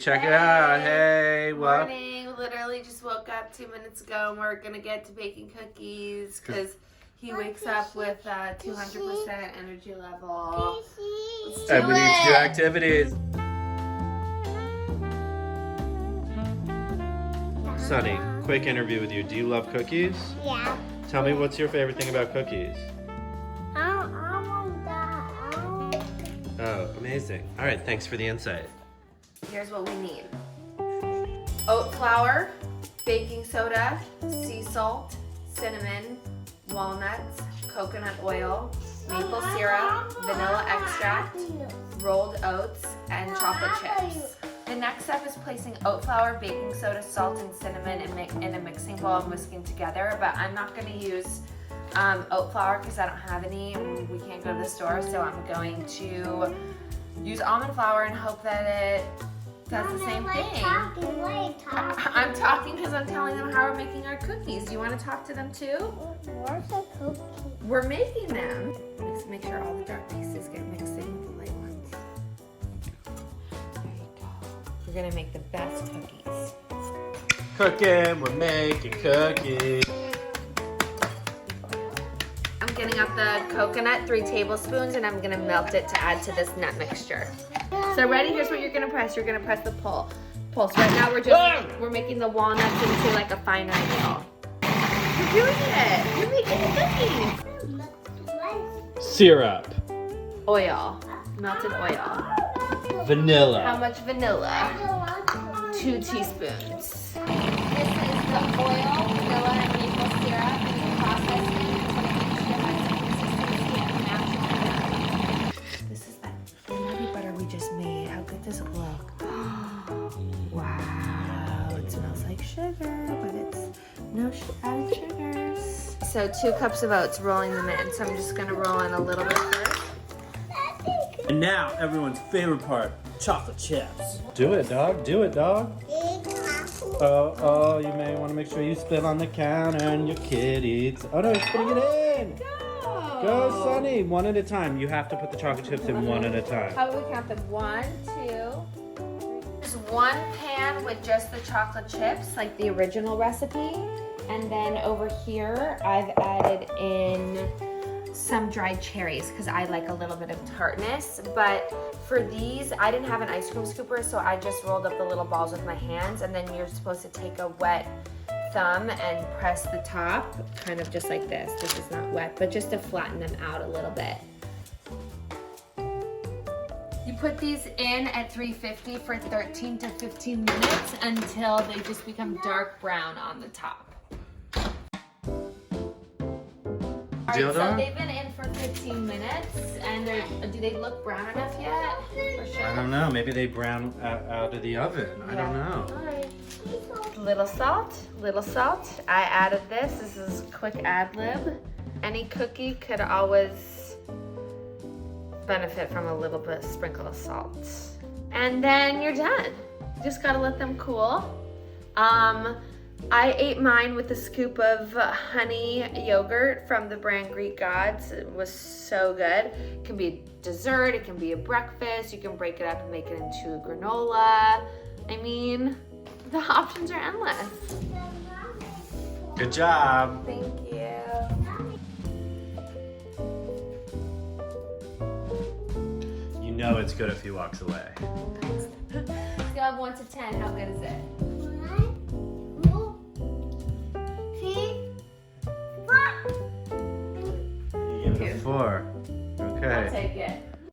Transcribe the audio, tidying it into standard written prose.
Check it out. Hey, what? Morning. Literally just woke up 2 minutes ago and we're gonna get to baking cookies because he wakes up with 200% energy level. Let's do And we need to do activities. Sunny, quick interview with you. Do you love cookies? Yeah. Tell me what's your favorite thing about cookies? I want that. Oh, amazing. All right, thanks for the insight. Here's what we need. Oat flour, baking soda, sea salt, cinnamon, walnuts, coconut oil, maple syrup, vanilla extract, rolled oats, and chocolate chips. The next step is placing oat flour, baking soda, salt, and cinnamon in a mixing bowl and whisking together, but I'm not going to use oat flour because I don't have any and we can't go to the store, so I'm going to use almond flour and hope that it does the same thing. I'm talking because I'm telling them how we're making our cookies. Do you want to talk to them too? Where's the cookie? We're making them. Let's make sure all the dark pieces get mixed in with the light ones. There you go. We're going to make the best cookies. Cooking, we're making cookies. I'm getting out the coconut, 3 tablespoons, and I'm going to melt it to add to this nut mixture. So ready? Here's what you're gonna press. You're gonna press the pulse. Right now we're making the walnuts into like a finer meal. You're doing it. You're making the cookies. Syrup. Oil. Melted oil. Vanilla. How much vanilla? 2 teaspoons. This is the oil, vanilla, and maple syrup. It's processing until the mixture has consistency and natural. This is the nutty butter we just made. How good does it look? Wow, it smells like sugar, but it's no added sugars. So 2 cups of oats, rolling them in. So I'm just gonna roll in a little bit first. And now, everyone's favorite part, chocolate chips. Do it, dog. Do it, dog. Oh, you may want to make sure you spill on the counter and your kid eats. Oh no, he's putting it in. Go, Sunny. One at a time. You have to put the chocolate chips in one at a time. How do we count them? 1, 2. There's 1 pan with just the chocolate chips, like the original recipe. And then over here, I've added in some dried cherries because I like a little bit of tartness. But for these, I didn't have an ice cream scooper, so I just rolled up the little balls with my hands. And then you're supposed to take a wet thumb and press the top, kind of just like this. This is not wet, but just to flatten them out a little bit. You put these in at 350 for 13 to 15 minutes until they just become dark brown on the top. Alright, so they've been in for 15 minutes, and do they look brown enough yet? For sure. I don't know. Maybe they brown out of the oven. I don't know. Alright. Little salt, little salt. I added this. This is quick ad lib. Any cookie could always benefit from a little bit sprinkle of salt. And then you're done. You just gotta let them cool. I ate mine with a scoop of honey yogurt from the brand Greek Gods. It was so good. It can be a dessert, it can be a breakfast. You can break it up and make it into a granola. I mean, the options are endless. Good job. Thank you. You know it's good if he walks away. Scale of 1 to 10, how good is it? 4. Okay. I'll take it.